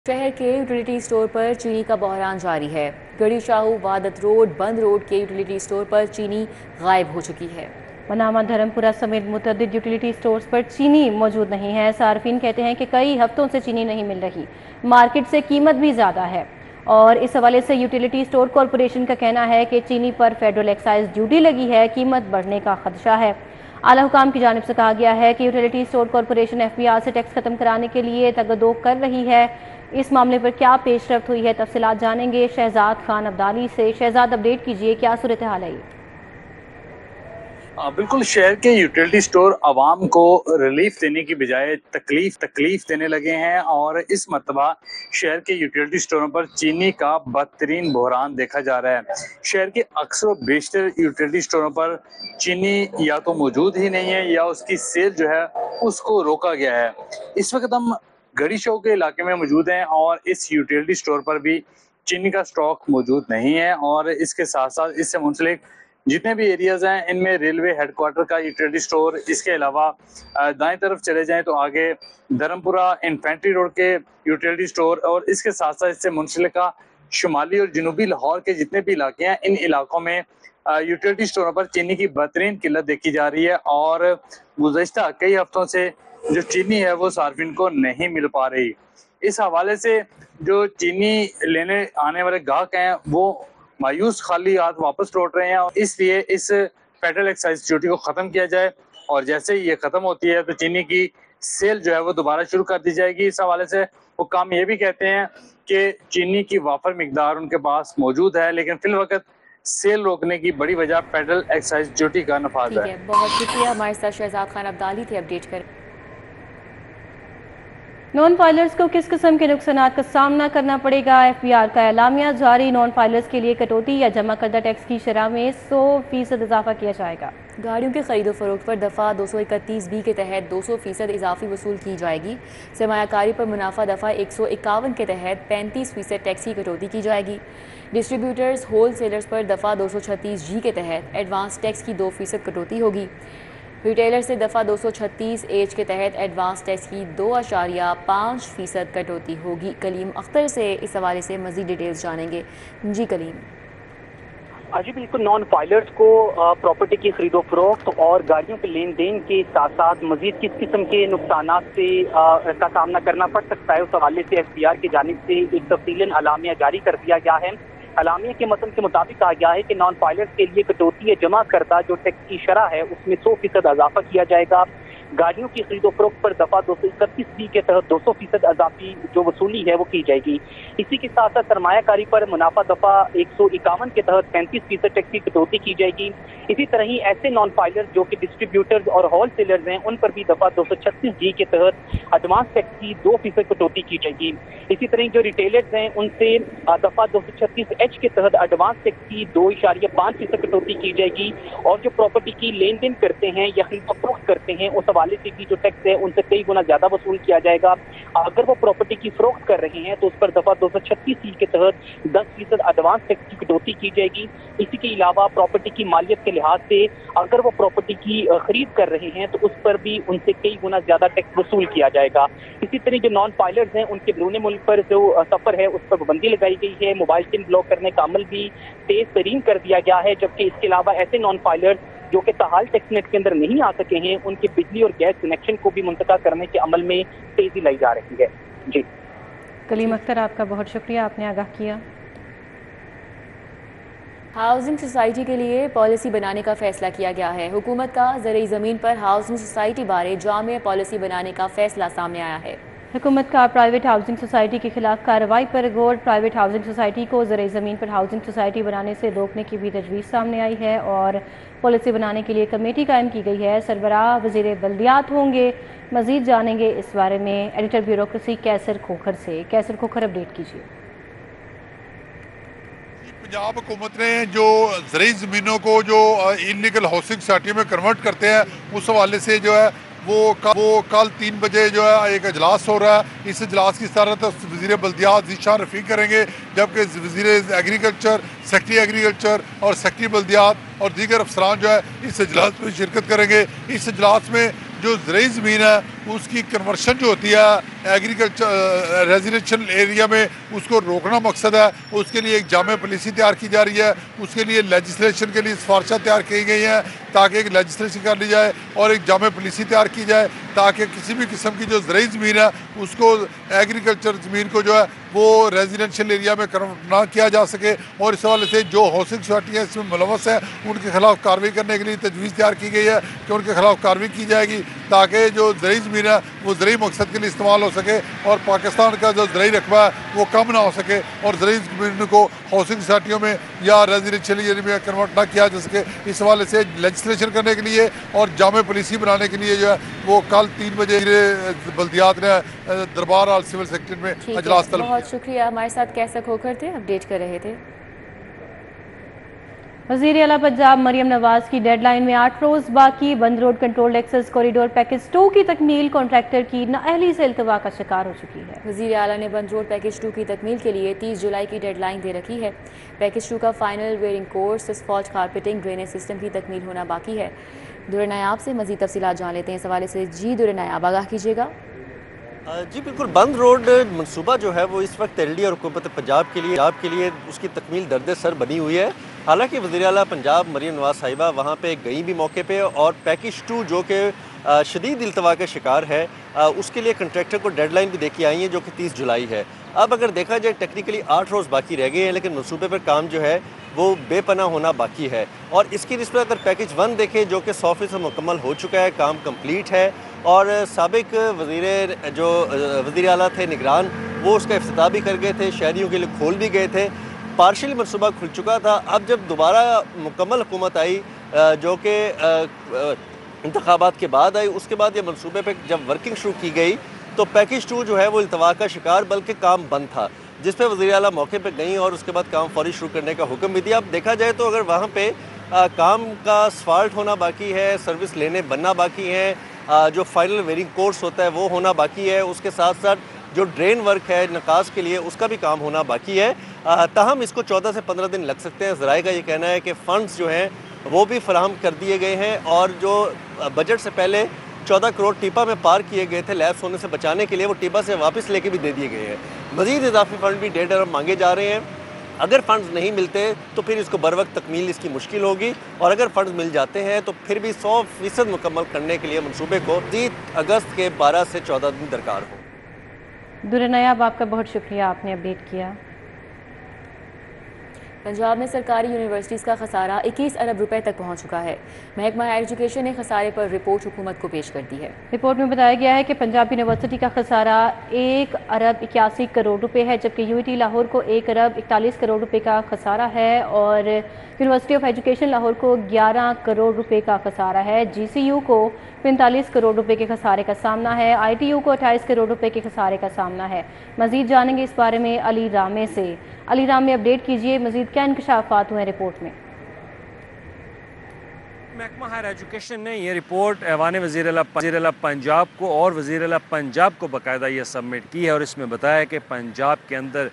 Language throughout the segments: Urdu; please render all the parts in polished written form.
شہر کے یوٹیلیٹی اسٹور پر چینی کا بحران جاری ہے۔ گڑھی شاہو وحدت روڈ بند روڈ کے یوٹیلیٹی اسٹور پر چینی غائب ہو چکی ہے۔ منامہ دھرمپورہ سمیت متعدد یوٹیلیٹی اسٹورز پر چینی موجود نہیں ہے۔ صارفین کہتے ہیں کہ کئی ہفتوں سے چینی نہیں مل رہی، مارکیٹ سے قیمت بھی زیادہ ہے، اور اس حوالے سے یوٹیلیٹی اسٹور کارپوریشن کا کہنا ہے کہ چینی پر فیڈرل ایکسائز ڈیوٹی لگی ہے، قیمت بڑھنے کا خدشہ ہے۔ اعلیٰ حکام کی جانب سے کہا گیا ہے کہ utility store corporation F B R سے ٹیکس ختم کرانے کے لیے تگدو کر رہی ہے۔ اس معاملے پر کیا پیش رفت ہوئی ہے، تفصیلات جانیں گے شہزاد خان عبدالی سے۔ شہزاد، اپڈیٹ کیجئے، کیا صورتحال ہے؟ بالکل، شہر کے یوٹیلیٹی اسٹور عوام کو ریلیف دینے کی بجائے تکلیف دینے لگے ہیں، اور اس مرتبہ شہر کے یوٹیلیٹی اسٹوروں پر چینی کا بدترین بحران دیکھا جا رہا ہے۔ شہر کے اکثر و بیشتر یوٹیلیٹی اسٹوروں پر چینی یا تو موجود ہی نہیں ہے یا اس کی سیل جو ہے اس کو روکا گیا ہے۔ اس وقت ہم گڑھی شو کے علاقے میں موجود ہیں، اور اس یوٹیلیٹی اسٹور پر بھی چینی کا سٹاک موجود نہیں ہے، اور اس کے ساتھ ساتھ اس سے منسلک جتنے بھی ایریاز ہیں ان میں ریلوے ہیڈ کوارٹر کا یوٹیلیٹی اسٹور، اس کے علاوہ دائیں طرف چلے جائیں تو آگے دھرمپورہ انفینٹری روڈ کے یوٹیلیٹی اسٹور، اور اس کے ساتھ ساتھ اس سے منسلکہ شمالی اور جنوبی لاہور کے جتنے بھی علاقے ہیں ان علاقوں میں یوٹیلیٹی اسٹوروں پر چینی کی بدترین قلت دیکھی جا رہی ہے، اور گزشتہ کئی ہفتوں سے جو چینی ہے وہ صارفین کو نہیں مل پا رہی۔ اس حوالے سے جو چینی لینے آنے والے گاہک ہیں وہ مایوس خالی ہاتھ واپس لوٹ رہے ہیں، اور اس لیے اس فیڈرل ایکسائز ڈیوٹی کو ختم کیا جائے، اور جیسے ہی یہ ختم ہوتی ہے تو چینی کی سیل جو ہے وہ دوبارہ شروع کر دی جائے گی۔ اس حوالے سے حکام یہ بھی کہتے ہیں کہ چینی کی وافر مقدار ان کے پاس موجود ہے، لیکن فی الوقت سیل روکنے کی بڑی وجہ فیڈرل ایکسائز ڈیوٹی کا نفاذ ہے۔ بہت شکریہ، ہمارے ساتھ شہزاد خان عبدالی تھے اپڈیٹ کر۔ نان فائلرز کو کس قسم کے نقصانات کا سامنا کرنا پڑے گا؟ ایف بی آر کا اعلامیہ جاری، نان فائلرز کے لیے کٹوتی یا جمع کردہ ٹیکس کی شرح میں 100% اضافہ کیا جائے گا۔ گاڑیوں کے خرید و فروخت پر دفعہ 231B کے تحت 200% اضافی وصول کی جائے گی۔ سرمایہ کاری پر منافع دفعہ 151 کے تحت 35% ٹیکس کی کٹوتی کی جائے گی۔ ڈسٹریبیوٹرز ہول سیلرز پر دفعہ 236G کے تحت ایڈوانس ٹیکس کی 2% کٹوتی ہوگی۔ ریٹیلر سے دفعہ 236H کے تحت ایڈوانس ٹیکس کی 2.5% کٹوتی ہوگی۔ کلیم اختر سے اس حوالے سے مزید ڈیٹیلز جانیں گے۔ جی کلیم۔ جی بالکل، نان فائلرز کو پراپرٹی کی خرید و فروخت اور گاڑیوں کے لین دین کے ساتھ ساتھ مزید کس قسم کے نقصانات سے کا سامنا کرنا پڑ سکتا ہے، اس حوالے سے ایف بی آر کی جانب سے ایک تفصیلی اعلامیہ جاری کر دیا گیا ہے۔ اعلامیہ کے متن کے مطابق کہا گیا ہے کہ نان فائلرز کے لیے کٹوتی یا جمع کردہ جو ٹیکس کی شرح ہے اس میں 100% اضافہ کیا جائے گا۔ گاڑیوں کی خرید و فروخت پر دفعہ 231B کے تحت 200% اضافی جو وصولی ہے وہ کی جائے گی۔ اسی کے ساتھ ساتھ سرمایہ کاری پر منافع دفعہ 151 کے تحت 35% ٹیکس کی کٹوتی کی جائے گی۔ اسی طرح ہی ایسے نان فائلرز جو کہ ڈسٹریبیوٹرز اور ہول سیلرز ہیں ان پر بھی دفعہ 236G کے تحت ایڈوانس ٹیکس کی 2% کٹوتی کی جائے گی۔ اسی طرح جو ریٹیلرز ہیں ان سے دفعہ 236H کے تحت ایڈوانس ٹیکس کی 2.5% کٹوتی کی جائے گی، اور جو پراپرٹی کی لین دین کرتے ہیں یا خرید و فروخت کرتے ہیں اس حوالے سے بھی جو ٹیکس ہے ان سے کئی گنا زیادہ وصول کیا جائے گا۔ اگر وہ پراپرٹی کی فروخت کر رہے ہیں تو اس پر دفعہ 236C کے تحت 10% ایڈوانس ٹیکس کی کٹوتی کی جائے گی۔ اسی کے علاوہ پراپرٹی کی مالیت کے لحاظ سے اگر وہ پراپرٹی کی خرید کر رہے ہیں تو اس پر بھی ان سے کئی گنا زیادہ ٹیکس وصول کیا جائے گا۔ اسی طرح جو نان فائلرز ہیں ان کے بیرون ملک پر جو سفر ہے اس پر پابندی لگائی گئی ہے۔ موبائل سم بلاک کرنے کا عمل بھی تیز ترین کر دیا گیا ہے، جبکہ اس کے علاوہ ایسے نان فائلرز جو کہ تاحال ٹیکس نیٹ کے اندر نہیں آ سکے ہیں ان کے بجلی اور گیس کنیکشن کو بھی منتقل کرنے کے عمل میں تیزی لائی جا رہی ہے۔ جی کلیم اختر، آپ کا بہت شکریہ، آپ نے آگاہ کیا۔ ہاؤسنگ سوسائٹی کے لیے پالیسی بنانے کا فیصلہ کیا گیا ہے۔ حکومت کا زرعی زمین پر ہاؤسنگ سوسائٹی بارے جامع پالیسی بنانے کا فیصلہ سامنے آیا ہے۔ حکومت کا پرائیویٹ ہاؤسنگ سوسائٹی کے خلاف کارروائی پر غور۔ پرائیویٹ ہاؤسنگ سوسائٹی کو زرعی زمین پر ہاؤسنگ سوسائٹی بنانے سے روکنے کی بھی تجویز سامنے آئی ہے، اور پالیسی بنانے کے لیے کمیٹی قائم کی گئی ہے۔ سربراہ وزیر بلدیات ہوں گے۔ مزید جانیں گے اس بارے میں ایڈیٹر بیوروکریسی کیسر کھوکھر سے۔ کیسر کھوکھر، اپڈیٹ کیجیے۔ پنجاب حکومت نے جو زرعی زمینوں کو جو انلیگل ہاؤسنگ سوسائٹی میں کنورٹ کرتے ہیں اس حوالے سے جو ہے وہ کل 3 بجے جو ہے ایک اجلاس ہو رہا ہے۔ اس اجلاس کی صدارت وزیر بلدیات ذیشان رفیق کریں گے، جبکہ وزیر ایگریکلچر، سیکٹری ایگریکلچر اور سیکٹری بلدیات اور دیگر افسران جو ہے اس اجلاس میں شرکت کریں گے۔ اس اجلاس میں جو زرعی زمین ہے اس کی کنورشن جو ہوتی ہے ایگریکلچر ریزیڈینشل ایریا میں اس کو روکنا مقصد ہے. اس کے لیے ایک جامع پالیسی تیار کی جا رہی ہے. اس کے لیے لیجسلیشن کے لیے سفارشیں تیار کی گئی ہیں تاکہ ایک لیجسلیشن کر لی جائے اور ایک جامع پالیسی تیار کی جائے تاکہ کسی بھی قسم کی جو زرعی زمین ہے اس کو ایگریکلچر زمین کو جو ہے وہ ریزیڈینشل ایریا میں کنورٹ نہ کیا جا سکے. اور اس حوالے سے جو ہاؤسنگ سوسائٹیاں اس میں ملوث ہیں ان کے خلاف کارروائی کرنے کے لیے تجویز تیار کی گئی ہے کہ ان کے خلاف کارروائی کی جائے گی تاکہ جو زرعی زمین ہے وہ زرعی مقصد کے لیے استعمال ہو سکے اور پاکستان کا جو زرعی رقبہ ہے وہ کم نہ ہو سکے اور زرعی زمین کو ہاؤسنگ سوسائٹیوں میں یا ریزیڈینشل ایریا میں کنورٹ نہ کیا جا سکے. اس حوالے سے لیجسلیشن کرنے کے لیے اور جامع پالیسی بنانے کے لیے جو ہے وہ کل 3 بجے بلدیات نے دربار ہال سول سیکٹر میں اجلاس طلب. بہت شکریہ. ہمارے ساتھ کیسا کھوکھر تھے، اپڈیٹ کر رہے تھے. وزیر اعلیٰ پنجاب مریم نواز کی ڈیڈ لائن میں 8 روز باقی. بند road control access corridor package 2 کی تکمیل کنٹریکٹر کی نااہلی سے التوا کا شکار ہو چکی ہے. وزیر اعلیٰ نے بند روڈ پیکج 2 کی تکمیل کے لیے 30 جولائی کی ڈیڈ لائن دے رکھی ہے. پیکج 2 کا final wearing course, asphalt carpeting, drainage system کی تکمیل ہونا باقی ہے. در نایاب سے مزید تفصیلات جان لیتے ہیں. اس حوالے سے در نایاب آگاہ کیجیے گا. جی بالکل، بند روڈ منصوبہ جو ہے وہ اس وقت ایل ڈی اور حکومت پنجاب کے لیے اس کی تکمیل درد سر بنی ہوئی ہے. حالانکہ وزیر اعلیٰ پنجاب مریم نواز صاحبہ وہاں پہ گئی بھی موقع پہ اور پیکج 2 جو کہ شدید التوا کا شکار ہے اس کے لیے کنٹریکٹر کو ڈیڈ لائن بھی دے کے آئی ہیں جو کہ 30 جولائی ہے. اب اگر دیکھا جائے ٹیکنیکلی 8 روز باقی رہ گئے ہیں لیکن منصوبے پر کام جو ہے وہ بے پناہ ہونا باقی ہے. اور اس کی نسبت اگر پیکج 1 دیکھیں جو کہ 100% مکمل ہو چکا ہے، کام کمپلیٹ ہے اور سابق وزیر اعلیٰ تھے نگران، وہ اس کا افتتاح بھی کر گئے تھے، شہریوں کے لیے کھول بھی گئے تھے. پارشلی منصوبہ کھل چکا تھا. اب جب دوبارہ مکمل حکومت آئی جو کہ انتخابات کے بعد آئی، اس کے بعد یہ منصوبے پہ جب ورکنگ شروع کی گئی تو پیکج 2 جو ہے وہ التوا کا شکار بلکہ کام بند تھا، جس پہ وزیر اعلیٰ موقع پہ گئیں اور اس کے بعد کام فوری شروع کرنے کا حکم بھی دیا. اب دیکھا جائے تو اگر وہاں پہ کام کا اسفالٹ ہونا باقی ہے، سروس لینے بننا باقی ہیں، جو فائنل ویئرنگ کورس ہوتا ہے وہ ہونا باقی ہے، اس کے ساتھ ساتھ جو ڈرین ورک ہے نکاس کے لیے اس کا بھی کام ہونا باقی ہے. تاہم اس کو 14 سے 15 دن لگ سکتے ہیں. ذرائع کا یہ کہنا ہے کہ فنڈز جو ہیں وہ بھی فراہم کر دیے گئے ہیں اور جو بجٹ سے پہلے 14 کروڑ ٹیپا میں پار کیے گئے تھے لیپس ہونے سے بچانے کے لیے، وہ ٹیپا سے واپس لے کے بھی دے دیے گئے ہیں. مزید اضافی فنڈ بھی 1.5 ارب مانگے جا رہے ہیں. اگر فنڈز نہیں ملتے تو پھر اس کو بر وقت تکمیل اس کی مشکل ہوگی اور اگر فنڈز مل جاتے ہیں تو پھر بھی 100% مکمل کرنے کے لیے منصوبے کو 30 اگست کے 12 سے 14 دن درکار ہو. در نایاب آپ کا بہت شکریہ، آپ نے اپڈیٹ کیا. پنجاب میں سرکاری یونیورسٹیز کا خسارہ 21 ارب روپے تک پہنچ چکا ہے. محکمہ ایجوکیشن نے خسارے پر رپورٹ حکومت کو پیش کر دی ہے. رپورٹ میں بتایا گیا ہے کہ پنجاب یونیورسٹی کا خسارہ 1 ارب 81 کروڑ روپے ہے، جبکہ یو ای ٹی لاہور کو 1 ارب 41 کروڑ روپے کا خسارہ ہے اور یونیورسٹی آف ایجوکیشن لاہور کو 11 کروڑ روپے کا خسارہ ہے. جی سی یو کو 45 کروڑ روپے کے خسارے کا سامنا ہے. آئی ٹی یو کو 28 کروڑ روپے کے خسارے کا سامنا ہے. مزید جانیں گے اس بارے میں علی رامے سے. علی رامے اپڈیٹ کیجئے، مزید کیا انکشافات ہوئے رپورٹ میں؟ محکمہ ہائر ایجوکیشن نے یہ رپورٹ ایوان وزیر اعلیٰ پنجاب کو اور وزیر اعلیٰ پنجاب کو باقاعدہ یہ سبمٹ کی ہے اور اس میں بتایا کہ پنجاب کے اندر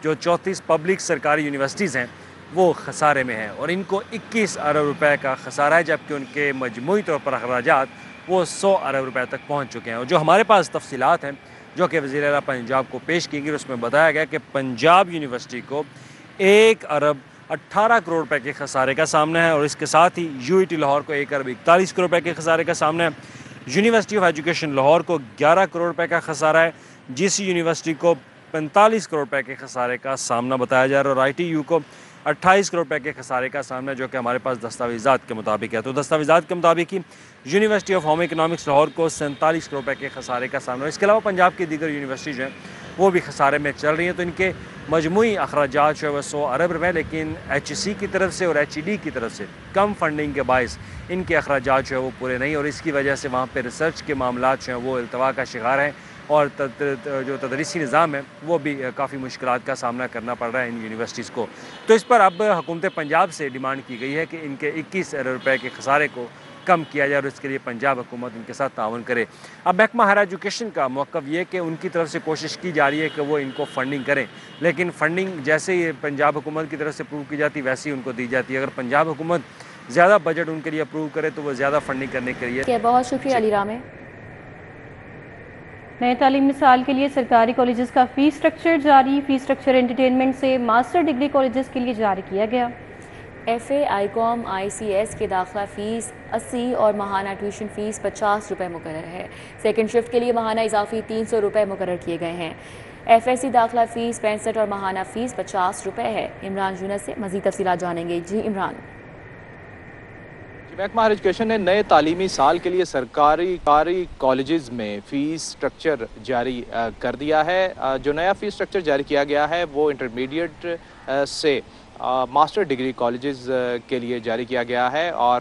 جو 34 پبلک سرکاری یونیورسٹیز ہیں وہ خسارے میں ہیں اور ان کو 21 ارب روپے کا خسارہ ہے، جبکہ ان کے مجموعی طور پر اخراجات وہ 100 ارب روپے تک پہنچ چکے ہیں. اور جو ہمارے پاس تفصیلات ہیں جو کہ وزیر اعلیٰ پنجاب کو پیش کی گئی، اس میں بتایا گیا کہ پنجاب یونیورسٹی کو 1 ارب 18 کروڑ روپے کے خسارے کا سامنا ہے اور اس کے ساتھ ہی یو ای ٹی لاہور کو 1 ارب 41 کروڑ روپے کے خسارے کا سامنا ہے. یونیورسٹی آف ایجوکیشن لاہور کو 11 کروڑ روپے کا خسارہ ہے. جی سی یونیورسٹی کو 45 کروڑ روپے کے خسارے کا سامنا بتایا جا رہا ہے اور آئی ٹی یو کو 28 کروڑ روپے کے خسارے کا سامنا ہے، جو کہ ہمارے پاس دستاویزات کے مطابق ہے. تو دستاویزات کے مطابق ہی university of home economics Lahore کو 47 کروڑ روپے کے خسارے کا سامنا ہے. اس کے علاوہ پنجاب کی دیگر یونیورسٹی جو ہیں وہ بھی خسارے میں چل رہی ہیں. تو ان کے مجموعی اخراجات جو ہے وہ 100 ارب روپے، لیکن ایچ سی کی طرف سے اور ایچ ای ڈی کی طرف سے کم فنڈنگ کے باعث ان کے اخراجات جو ہے وہ پورے نہیں اور اس کی وجہ سے وہاں پہ ریسرچ کے معاملات جو ہیں وہ التوا کا شکار ہیں اور جو تدریسی نظام ہے وہ بھی کافی مشکلات کا سامنا کرنا پڑ رہا ہے ان یونیورسٹیز کو. تو اس پر اب حکومت پنجاب سے ڈیمانڈ کی گئی ہے کہ ان کے 21 ارب روپے کے خسارے کو کم کیا جائے اور اس کے لیے پنجاب حکومت ان کے ساتھ تعاون کرے. اب محکمہ ہائر ایجوکیشن کا موقف یہ کہ ان کی طرف سے کوشش کی جا رہی ہے کہ وہ ان کو فنڈنگ کریں، لیکن فنڈنگ جیسے ہی پنجاب حکومت کی طرف سے اپروو کی جاتی ویسے ہی ان کو دی جاتی ہے. اگر پنجاب حکومت زیادہ بجٹ ان کے لیے اپروو کرے تو وہ زیادہ فنڈنگ کرنے کے لیے. بہت شکریہ علی رامے. نئے تعلیمی سال کے لیے سرکاری کالجز کا فیس سٹرکچر جاری. فیس سٹرکچر انٹرٹینمنٹ سے ماسٹر ڈگری کالجز کے لیے جاری کیا گیا. F A, I com, I C S کے داخلہ فیس 80 اور ماہانہ ٹیوشن فیس 50 روپے مقرر ہے. سیکنڈ شفٹ کے لیے ماہانہ اضافی 300 روپے مقرر کیے گئے ہیں. ایف ایس سی داخلہ فیس 65 اور ماہانہ فیس 50 روپے ہے. عمران یونس سے مزید تفصیلات جانیں گے. جی عمران. محکمہ ہائر ایجوکیشن نے نئے تعلیمی سال کے لیے سرکاری کالجز میں فیس سٹرکچر جاری کر دیا ہے. جو نیا فیس سٹرکچر جاری کیا گیا ہے وہ انٹرمیڈیٹ سے ماسٹر ڈگری کالجز کے لیے جاری کیا گیا ہے، اور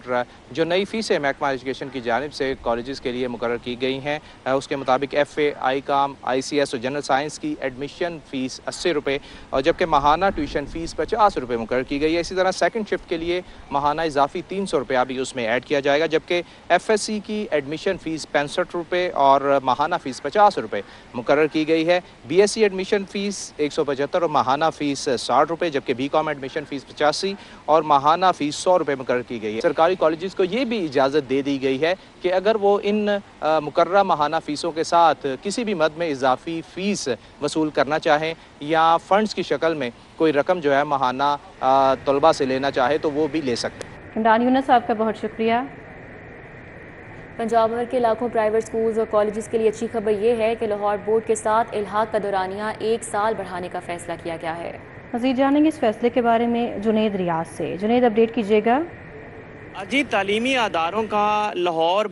جو نئی فیسیں محکمہ ایجوکیشن کی جانب سے کالجز کے لیے مقرر کی گئی ہیں اس کے مطابق F A, I com, I C S اور جنرل سائنس کی ایڈمیشن فیس 80 روپے اور جبکہ ماہانہ ٹیوشن فیس 50 روپے مقرر کی گئی ہے. اسی طرح سیکنڈ شفٹ کے لیے ماہانہ اضافی 300 روپیہ بھی اس میں ایڈ کیا جائے گا، جبکہ ایف ایس سی کی ایڈمیشن فیس 65 روپے اور ماہانہ فیس 50 روپے مقرر کی گئی ہے. B S C admission fee 175 اور ماہانہ فیس 60 روپے، جبکہ بی کام ایڈمیشن فیس 85 اور ماہانہ فیس 100 روپے مقرر کی گئی ہے. سرکاری کالجز کو یہ بھی اجازت دے دی گئی ہے کہ اگر وہ ان مقررہ ماہانہ فیسوں کے ساتھ کسی بھی مد میں اضافی فیس وصول کرنا چاہیں یا فنڈز کی شکل میں کوئی رقم جو ہے ماہانہ طلبہ سے لینا چاہے تو وہ بھی لے سکتے ہیں. عمران یونس صاحب کا بہت شکریہ. پنجاب بھر کے لاکھوں پرائیویٹ سکولز اور کالجز کے لیے اچھی خبر یہ ہے کہ لاہور بورڈ کے ساتھ الحاق کا دورانیہ 1 سال بڑھانے کا فیصلہ کیا گیا ہے. مزید جانیں گے اس فیصلے کے بارے میں جنید ریاض سے. جنید اپڈیٹ کیجیے گا. جی، تعلیمی اداروں کا لاہور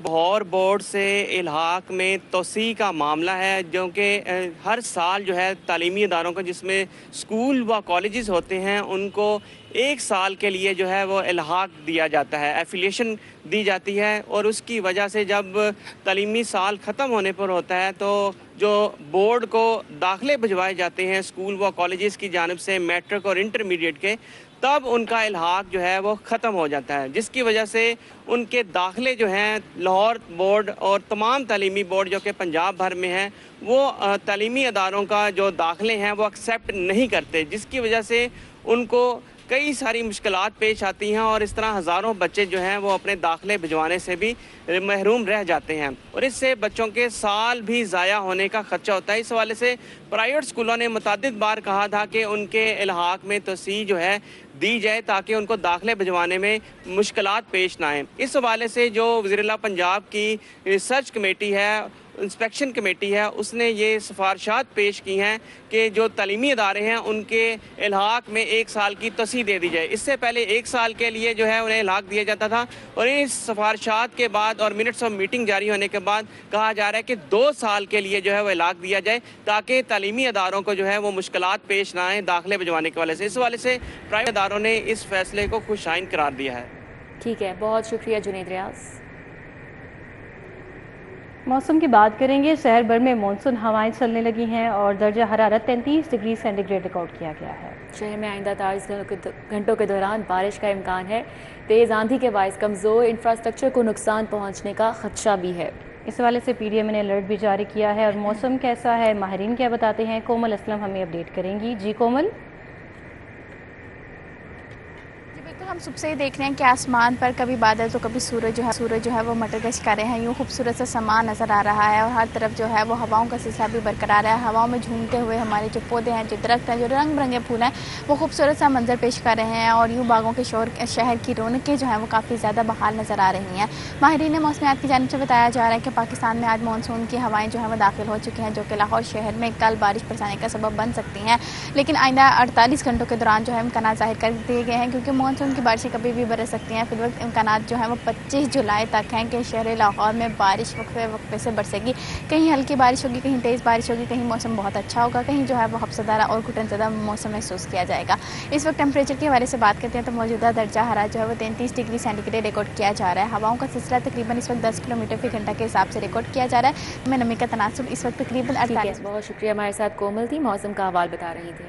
بورڈ سے الحاق میں توسیع کا معاملہ ہے، جو کہ ہر سال جو ہے تعلیمی اداروں کا جس میں اسکول و کالجز ہوتے ہیں ان کو 1 سال کے لیے جو ہے وہ الحاق دیا جاتا ہے، ایفیلیشن دی جاتی ہے، اور اس کی وجہ سے جب تعلیمی سال ختم ہونے پر ہوتا ہے تو جو بورڈ کو داخلے بھجوائے جاتے ہیں اسکول و کالجز کی جانب سے میٹرک اور انٹرمیڈیٹ کے، تب ان کا الحاق جو ہے وہ ختم ہو جاتا ہے، جس کی وجہ سے ان کے داخلے جو ہیں لاہور بورڈ اور تمام تعلیمی بورڈ جو کہ پنجاب بھر میں ہیں وہ تعلیمی اداروں کا جو داخلے ہیں وہ ایکسیپٹ نہیں کرتے، جس کی وجہ سے ان کو کئی ساری مشکلات پیش آتی ہیں اور اس طرح ہزاروں بچے جو ہیں وہ اپنے داخلے بھجوانے سے بھی محروم رہ جاتے ہیں، اور اس سے بچوں کے سال بھی ضائع ہونے کا خدشہ ہوتا ہے. اس حوالے سے پرائیویٹ اسکولوں نے متعدد بار کہا تھا کہ ان کے الحاق میں توسیع جو ہے دی جائے تاکہ ان کو داخلے بھجوانے میں مشکلات پیش نہ آئیں. اس حوالے سے جو وزیر اعلیٰ پنجاب کی ریسرچ کمیٹی ہے، انسپیکشن کمیٹی ہے، اس نے یہ سفارشات پیش کی ہیں کہ جو تعلیمی ادارے ہیں ان کے الحاق میں 1 سال کی توسیع دے دی جائے. اس سے پہلے 1 سال کے لیے جو ہے انہیں الحاق دیا جاتا تھا، اور اس سفارشات کے بعد اور منٹس آف میٹنگ جاری ہونے کے بعد کہا جا رہا ہے کہ 2 سال کے لیے جو ہے وہ الحاق دیا جائے تاکہ تعلیمی اداروں کو جو ہے وہ مشکلات پیش نہ آئیں داخلے بھجوانے کے حوالے سے. اس حوالے سے پرائیویٹ اداروں نے اس فیصلے کو خوش آئند قرار دیا ہے. ٹھیک ہے، بہت شکریہ جنید ریاض. موسم کی بات کریں گے. شہر بھر میں مانسون ہوائیں چلنے لگی ہیں اور درجہ حرارت 33 ڈگری سینٹی گریڈ ریکارڈ کیا گیا ہے. شہر میں آئندہ 40 گھنٹوں کے دوران بارش کا امکان ہے. تیز آندھی کے باعث کمزور انفراسٹرکچر کو نقصان پہنچنے کا خدشہ بھی ہے. اس حوالے سے پی ڈی ایم نے الرٹ بھی جاری کیا ہے. اور موسم کیسا ہے، ماہرین کیا بتاتے ہیں، کومل اسلم ہمیں اپڈیٹ کریں گی. جی کومل. ہم صبح سے ہی دیکھ رہے ہیں کہ آسمان پر کبھی بادل تو کبھی سورج جو ہے وہ مٹر گش کر رہے ہیں. یوں خوبصورت سا سما نظر آ رہا ہے اور ہر طرف جو ہے وہ ہواؤں کا سلسلہ بھی برقرار ہے. ہواؤں میں جھومتے ہوئے ہمارے جو پودے ہیں، جو درخت ہیں، جو رنگ برنگے پھول ہیں، وہ خوبصورت سا منظر پیش کر رہے ہیں اور یوں باغوں کے شہر کی رونقیں جو ہیں وہ کافی زیادہ بحال نظر آ رہی ہیں. ماہرین موسمیات کی جانب سے بتایا جا رہا ہے کہ پاکستان میں آج مانسون کی ہوائیں جو ہیں وہ داخل ہو چکی ہیں، جو کہ لاہور شہر میں کل بارش برسانے کا سبب بن سکتی ہیں. لیکن آئندہ 48 گھنٹوں کے دوران جو ہے امکانات ظاہر کر دیے گئے ہیں، کیونکہ مانسون کی بارشیں کبھی بھی برس سکتی ہیں. فی الوقت امکانات جو ہیں وہ 25 جولائی تک ہیں کہ شہر لاہور میں بارش وقفے سے برسے گی. کہیں ہلکی بارش ہوگی، کہیں تیز بارش ہوگی، کہیں موسم بہت اچھا ہوگا، کہیں جو ہے وہ ہفتہ اور گھٹن زدہ موسم محسوس کیا جائے گا. اس وقت ٹیمپریچر کے حوالے سے بات کرتے ہیں تو موجودہ درجہ حرارت جو ہے وہ 33 ڈگری سینٹی گریڈ ریکارڈ کیا جا رہا ہے. ہواؤں کا سلسلہ تقریباً اس وقت 10 کلومیٹر فی گھنٹہ کے حساب سے ریکارڈ کیا جا رہا ہے. میں نمی کا تناسب اس وقت تقریباً 48. بہت شکریہ، ہمارے ساتھ کومل تھی، موسم کا حوال بتا رہی تھی.